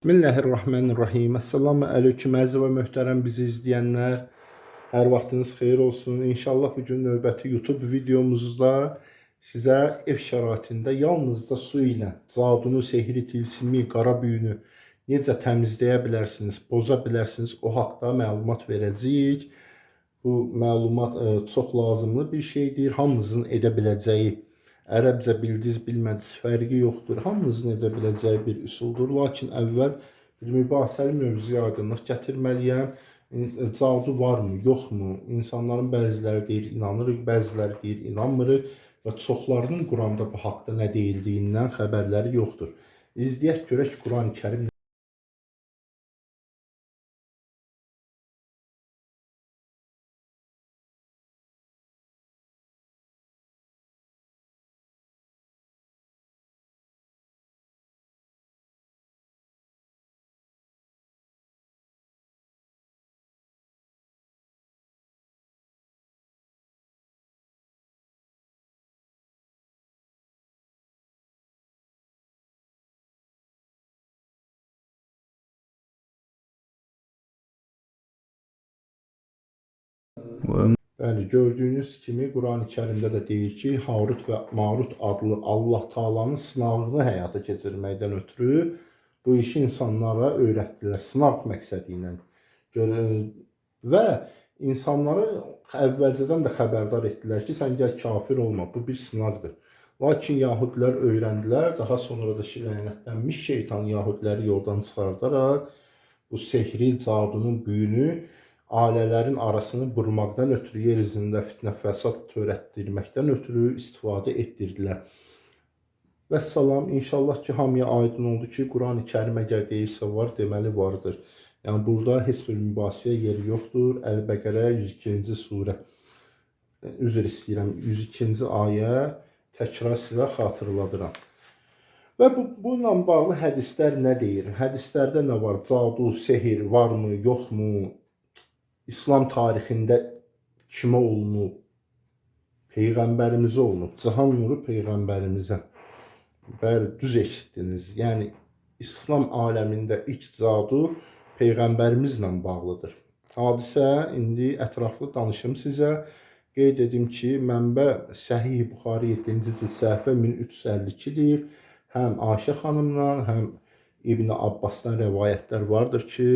Bismillahirrahmanirrahim. Assalamu aleyküm əziz və möhtərəm bizi izləyənlər. Hər vaxtınız xeyir olsun. İnşallah bugün növbəti YouTube videomuzda sizə ev şəraitində yalnızca su ilə cadunu, sehri, tilsimi, qara büyünü necə təmizləyə bilərsiniz, boza bilərsiniz, o haqda məlumat verəcəyik. Bu məlumat çox lazımlı bir şeydir. Hamınızın edə biləcəyi, ərəbcə bildiniz, bilmədiniz fərqi yoxdur. Hamınızın edə biləcəyi bir üsuldur. Lakin əvvəl bir mübahisəli mövzuya aydınlıq gətirməliyəm. Cadu varmı, yoxmu? İnsanların bəziləri deyir inanırıq, bəziləri deyir inanmırıq və çoxlarının Quranda bu haqda nə deyildiyindən xəbərləri yoxdur. İzləyək görək Qurani-Kərim. Bəli, gördüyünüz kimi Qurani-Kərimdə də deyir ki, Harut və Marut adlı Allah Taala'nın sınağını həyata keçirməkdən ötürü bu işi insanlara öyrətdilər, sınaq məqsədi ilə. Və insanları əvvəlcədən də xəbərdar etdilər ki, sən gəl kafir olma, bu bir sınaqdır. Lakin yahudilər öyrəndilər, daha sonra da lənətlənmiş şeytan yahudiləri yoldan çıxardaraq bu sehri, cadunun büyünü ailələrin arasını burmaqdan ötürü, yer üzündə fitnə fəsad törətdirməkdən ötürü istifadə etdirdilər. Vəssalam, inşallah ki, hamıya aydın oldu ki, Qurani-Kərim əgər deyirsə var, deməli vardır. Yəni, burada heç bir mübahisəyə yeri yoxdur. Əl-Bəqərə 102-ci surə, üzr istəyirəm, 102-ci ayə təkrar sizə xatırladıram. Və bununla bağlı hədislər nə deyir? Hədislərdə nə var? Cadu, sehir varmı, yoxmu? İslam tarixində kimə olunub? Peyğəmbərimizə olunub. Cihan nuru Peyğəmbərimizə. Bəli, düz eşitdiniz. Yəni, İslam aləmində ilk cadu Peyğəmbərimizlə bağlıdır. Hadisə, indi ətraflı danışım sizə. Qeyd edim ki, mənbə Səhih Buxari 7-ci cild səhifə 1352-dir. Həm Ayşə xanımdan, həm İbn Abbasdan rəvayətlər vardır ki,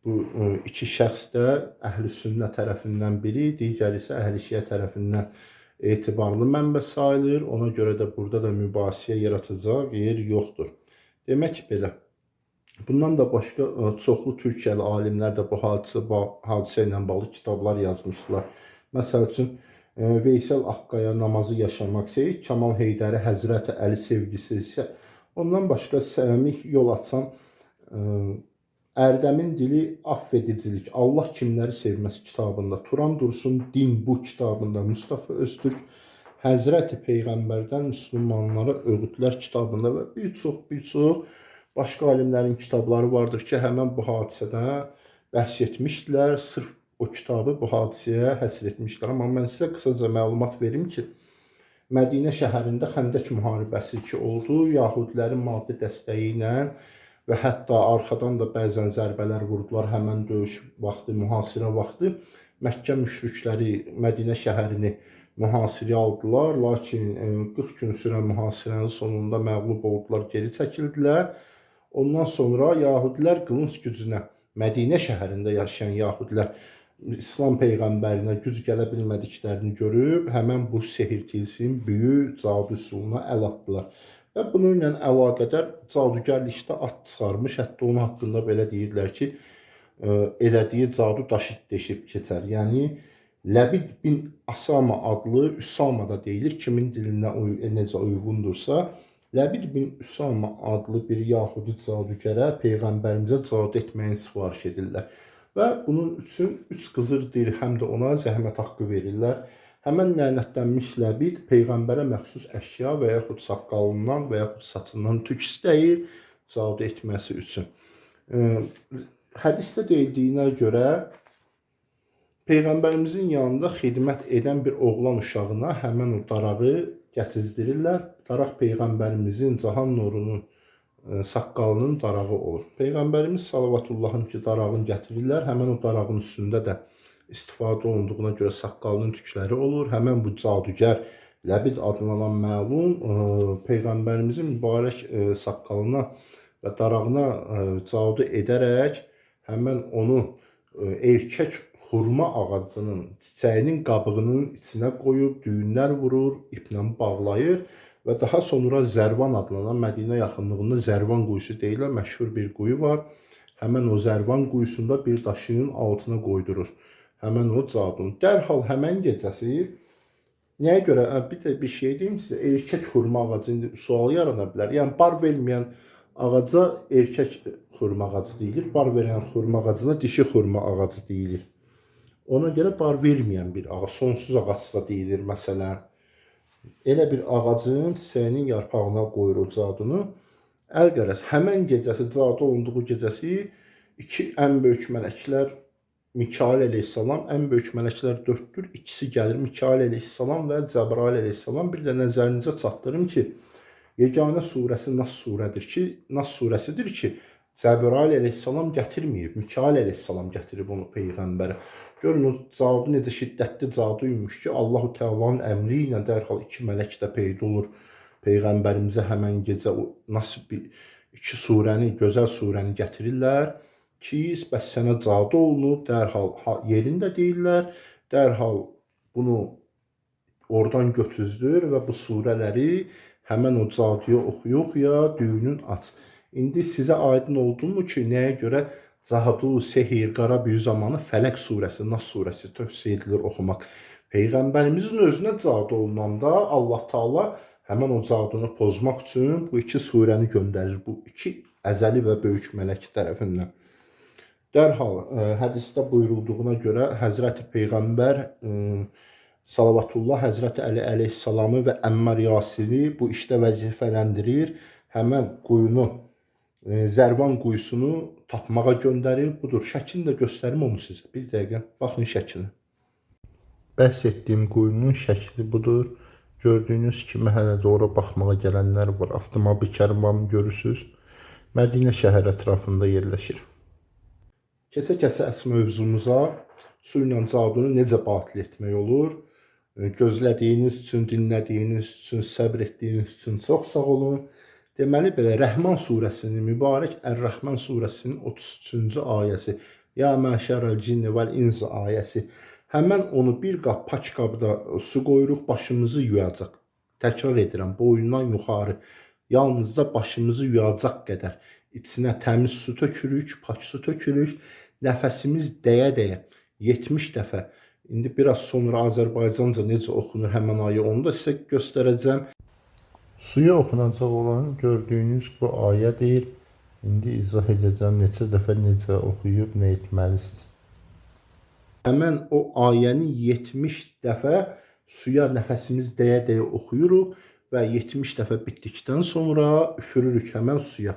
bu iki şəxs də əhl-i sünnə tərəfindən biri, digəri isə əhl-i şiə tərəfindən etibarlı mənbə sayılır. Ona görə də burada da mübahisəyə yaratacaq yer yoxdur. Demək belə. Bundan da başqa çoxlu türkiyəli alimlər də bu hadisə ilə bağlı kitablar yazmışdılar. Məsəl üçün, Veysel Akkaya namazı yaşamaq, Seyid Kamal Heydəri Həzrəti Əli sevgisi isə, ondan başqa səmih yol açan Ərdəmin dili affedicilik, Allah kimləri sevməz kitabında, Turan Dursun Din bu kitabında, Mustafa Öztürk Həzrəti Peyğəmbərdən müsəlmanlara öğütlər kitabında və bir çox başqa alimlərin kitabları vardır ki, həmən bu hadisədən bəhs etmişdilər, sırf o kitabı bu hadisəyə həsr etmişdilər. Amma mən sizə qısaca məlumat verim ki, Mədinə şəhərində Xəndək müharibəsi ki oldu, yahudilərin maddi dəstəyi ilə və hətta arxadan da bəzən zərbələr vurdular həmən döyüş vaxtı, mühasirə vaxtı. Məkkə müşrikləri Mədinə şəhərini mühasirəyə aldılar, lakin 40 gün sürən mühasirənin sonunda məğlub oldular, geri çəkildilər. Ondan sonra yahudilər qılınc gücünə, Mədinə şəhərində yaşayan yahudilər İslam Peyğəmbərinə güc gələ bilmədiklərini görüb, həmən bu sehir, tilsim, büyü, cadu üsuluna əl atdılar. Və bununla əlaqədar cadugərlikdə ad çıxarmış, hətta onun haqqında belə deyirlər ki, elədiyi cadu daşıb deşib keçər. Yəni, Ləbid bin Asama adlı, Üsama da deyilir, kimin dilinə necə uyğundursa, Ləbid bin Üsama adlı bir yahudi cadugərə Peyğəmbərimizə cadu etməyin sifariş edirlər. Və bunun üçün 3 qızır dirhəm də ona zəhmət haqqı verirlər. Həmən lənətlənmiş Ləbid Peyğəmbərə məxsus əşya və yaxud saqqalından və yaxud saçından tük istəyir cadu etməsi üçün. Hədisdə deyildiyinə görə Peyğəmbərimizin yanında xidmət edən bir oğlan uşağına həmən o darağı gətizdirirlər. Daraq Peyğəmbərimizin cahan nurunun saqqalının darağı olur. Peyğəmbərimiz sallavatullahın ki, darağını gətirirlər. Həmən o darağın üstündə də istifadə olunduğuna görə saqqalının tükləri olur. Həmən bu cadügər Ləbid adlanan məlum Peyğəmbərimizin mübarək saqqalına və darağına cadu edərək həmən onu erkək xurma ağacının çiçəyinin qabığının içinə qoyub düyünlər vurur, iplə bağlayır və daha sonra Zərvan adlanan Mədinə yaxınlığında Zərvan quyusu deyilən məşhur bir quyu var. Həmən o Zərvan quyusunda bir daşın altına qoydurur. Həmən o cadunu. Dərhal həmən gecəsi nəyə görə bir şey deyim sizə, erkək xurma ağacı indi sual yarana bilər. Yəni bar verməyən ağaca erkək xurma ağacı deyilir, bar verən xurma ağacına dişi xurma ağacı deyilir. Ona görə bar verməyən bir ağac, sonsuz ağac da deyilir məsələn. Elə bir ağacın çiçəyinin yarpağına qoyur o cadunu. Əl-qərəz həmən gecəsi, cadu olunduğu gecəsi iki ən böyük mələklər Mikail əleyhissalam, ən böyük mələklər dörddür. İkisi gəlir, Mikail əleyhissalam və Cəbrail əleyhissalam. Bir də nəzərinizə çatdırım ki, Yeganə surəsi Nas surəsidir ki, Cəbrail əleyhissalam gətirməyib, Mikail əleyhissalam gətirib onu Peyğəmbərə. Görün o cadu necə şiddətli caduymuş ki, Allahu Teala'nın əmri ilə dərhal iki mələk də peyda olur. Peyğəmbərimizə həmən gecə nasıl bir iki surəni, gözəl surəni gətirirlər ki, bəs sənə cadu olunub, dərhal yerində deyirlər, dərhal bunu oradan götüzdür və bu surələri həmən o caduya oxuya düyünün aç. İndi sizə aydın oldu mu ki, nəyə görə cadu, sehir, qara büyü zamanı Fələq surəsi, Nas surəsi tövsiyə edilir oxumaq. Peyğəmbərimizin özünə cadu olunanda Allah Taala həmən o cadunu pozmaq üçün bu iki surəni göndərir. Bu iki əzəli və böyük mələk tərəfindən. Dərhal hədisdə buyurulduğuna görə Həzrəti Peyğəmbər Salavatullah Həzrəti Əli əleyhissalamı və Əmmar Yasiri bu işdə vəzifələndirir. Həmən quyunu, Zərvan quyusunu tapmağa göndərir. Budur, şəklini də göstərim onu sizə. Bir dəqiqə, baxın şəklinə. Bəhs etdiyim quyunun şəkli budur. Gördüyünüz kimi hələ də ora baxmağa gələnlər var. Avtomobil kərvanı görürsünüz. Mədinə şəhər ətrafında yerləşir. Kəsə-kəsə əsas mövzumuza su ilə cadunu necə batil etmək olur? Gözlədiyiniz üçün, dinlədiyiniz üçün, səbr etdiyiniz üçün çox sağ olun. Deməli belə Rəhman surəsinin, mübarək Ər-Rəhman surəsinin 33-cü ayəsi, Ya məşərəl cinni vəl insi ayəsi. Həmən onu bir qap paç qabda su qoyuruq, başımızı yuyacaq. Təkrar edirəm, boyundan yuxarı, yalnızca başımızı yuyacaq qədər. İçinə təmiz su tökürük, paç su tökürük, nəfəsimiz dəyə-dəyə 70 dəfə. İndi biraz sonra Azərbaycanca necə oxunur həmən ayə, onu da sizə göstərəcəm. Suya oxunacaq olan gördüyünüz bu ayədir. İndi izah edəcəm neçə dəfə necə oxuyub nə etməlisiniz. Həmən o ayəni 70 dəfə suya nəfəsimiz dəyə-dəyə oxuyuruq və 70 dəfə bitdikdən sonra üfürürük həmən suya.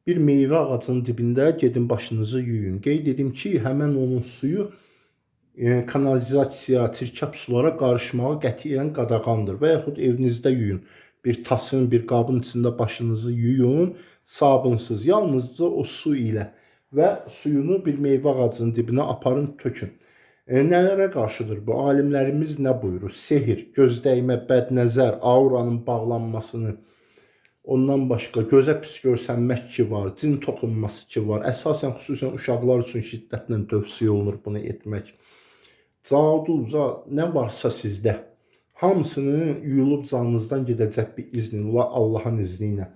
Bir meyvə ağacının dibində gedin başınızı yuyun. Qeyd edim ki, həmən onun suyu kanalizasiya, çirkab sulara qarışmağı qətiyyən qadağandır və yaxud evinizdə yuyun. Bir tasın, bir qabın içində başınızı yuyun, sabunsuz, yalnızca o su ilə və suyunu bir meyvə ağacının dibinə aparın, tökün. Nələrə qarşıdır bu? Alimlərimiz nə buyurur? Sehir, gözdəymə, bədnəzər, auranın bağlanmasını, ondan başqa gözə pis görsənmək ki var, cin toxunması ki var. Əsasən, xüsusən uşaqlar üçün şiddətlə tövsiyə olunur bunu etmək. Cadu, nə varsa sizdə, hamısını yuyulub canınızdan gedəcək bir iznillah, Allahın izni ilə.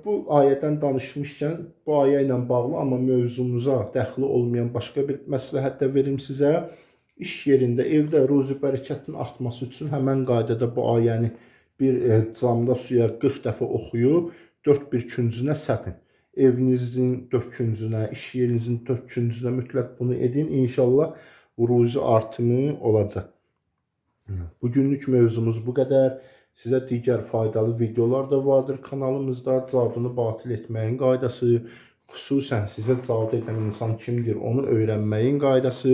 Bu ayədən danışmışkən, bu ayə ilə bağlı, amma mövzumuza dəxli olmayan başqa bir məsləhət də verim sizə. İş yerində, evdə ruzi bərəkətin artması üçün həmən qaydada bu ayəni bir camda suya 40 dəfə oxuyub, 4 bir küncünə səpin. Evinizin 4 küncünə, iş yerinizin 4 küncünə mütləq bunu edin. İnşallah ruzi artımı olacaq. Bugünlük mövzumuz bu qədər. Sizə digər faydalı videolar da vardır kanalımızda. Cadunu batil etməyin qaydası, xüsusən sizə cadu edən insan kimdir onu öyrənməyin qaydası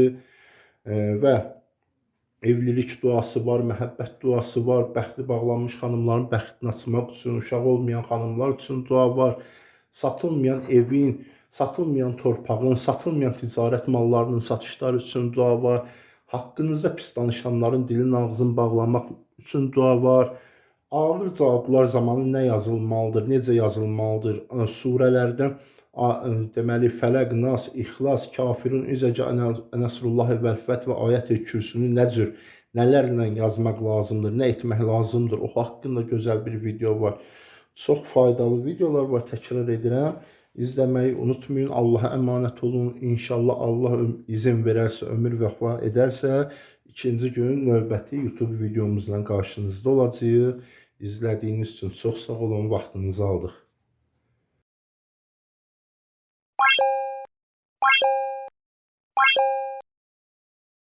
və evlilik duası var, məhəbbət duası var, bəxti bağlanmış xanımların bəxtini açmaq üçün, uşaq olmayan xanımlar üçün dua var. Satılmayan evin, satılmayan torpağın, satılmayan ticarət mallarının satışları üçün dua var. Haqqınızda pis danışanların dilin ağzını bağlamaq üçün dua var. Ağır cavablar zamanı nə yazılmalıdır, necə yazılmalıdır? Surələrdən deməli Fələq, Nas, İxlas, Kafirun, İzə Nəsrullahi vəl Fəth və Ayət-i Kürsünü nə cür, nələrlə yazmaq lazımdır, nə etmək lazımdır? O haqqında gözəl bir video var. Çox faydalı videolar var, təkrar edirəm. İzləməyi unutmayın. Allaha əmanət olun. İnşallah Allah izin verərsə, ömür vəfa edərsə, ikinci gün növbəti YouTube videomuzla qarşınızda olacağıq. İzlədiyiniz üçün çox sağ olun, vaxtınızı aldıq.